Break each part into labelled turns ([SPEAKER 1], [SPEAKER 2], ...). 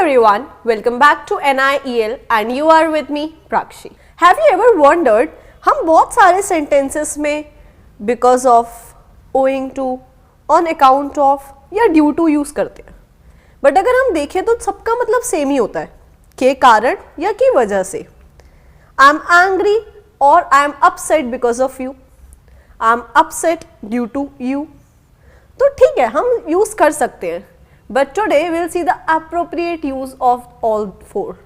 [SPEAKER 1] everyone, welcome back to NIEL and you are with me Prakshi. Have you ever wondered हम बहुत सारे sentences में because of, owing to, on account of या due to use करते हैं, but अगर हम देखें तो सबका मतलब सेम ही होता है, के कारण या की वजह से. I am angry or I am upset because of you. I am upset due to you. तो ठीक है, हम यूज कर सकते हैं. But today we'll see the appropriate use of all four.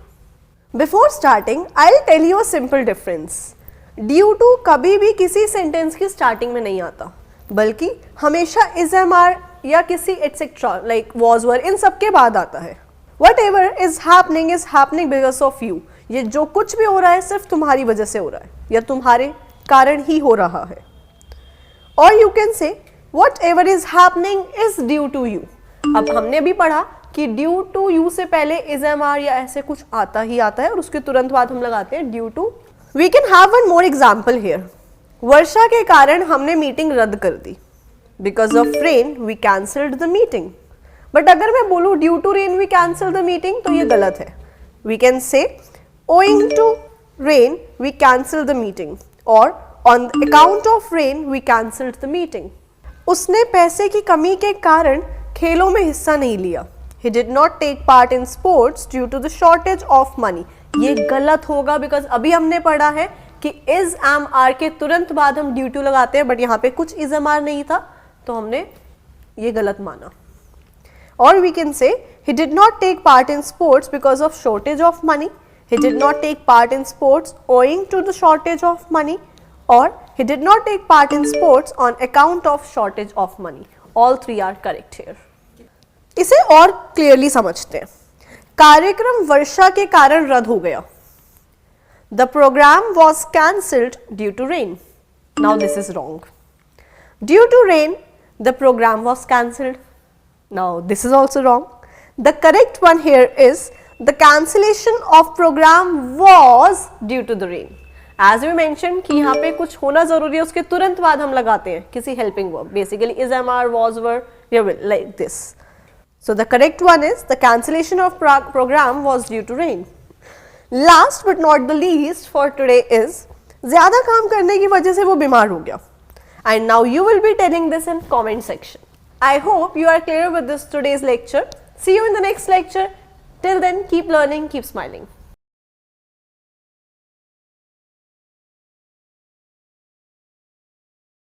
[SPEAKER 1] Before starting, I'll tell you a simple difference. Due to कभी भी किसी सेंटेंस की स्टार्टिंग में नहीं आता, बल्कि हमेशा is MR या किसी etc. like was were इन सब के बाद आता है. Whatever is happening because of you. ये जो कुछ भी हो रहा है सिर्फ तुम्हारी वजह से हो रहा है या तुम्हारे कारण ही हो रहा है. Or you can say whatever is happening is due to you. अब हमने भी पढ़ा कि ड्यू टू यू से पहले इज एम आर या ऐसे कुछ आता ही आता है और उसके तुरंत बाद हम लगाते हैं due to. We can have one more example here. वर्षा के कारण हमने मीटिंग रद्द कर दी. Because of rain we cancelled the meeting. But अगर मैं बोलूँ due to rain we cancel the meeting तो ये गलत है. We can say owing to rain we cancel the meeting और on account of rain we cancelled the meeting. उसने पैसे की कमी के कारण खेलों में हिस्सा नहीं लिया. He did not take part in sports due to the shortage of money. ये गलत होगा बिकॉज अभी हमने पढ़ा है कि is am are के तुरंत बाद हम due to लगाते हैं, बट यहाँ पे कुछ is am are नहीं था तो हमने ये गलत माना. और we can say he did not take part in sports because of shortage of money. He did not take part in sports owing to the shortage of money. or he did not take part in sports on account of shortage of money. All three are correct here. इसे और clearly समझते हैं. कार्यक्रम वर्षा के कारण रद्द हो गया. The program was cancelled due to rain. Now this is wrong. Due to rain, the program was cancelled. Now this is also wrong. The correct one here is the cancellation of program was due to the rain. As we mentioned कि यहाँ पे कुछ होना जरूरी है, उसके तुरंत बाद हम लगाते हैं किसी helping verb. Basically is am are was were we will like this. So the correct one is the cancellation of program was due to rain. Last but not the least for today is ज़्यादा काम करने की वजह से वो बीमार हो गया. And now you will be telling this in comment section. I hope you are clear with this today's lecture. See you in the next lecture. Till then, keep learning, keep smiling.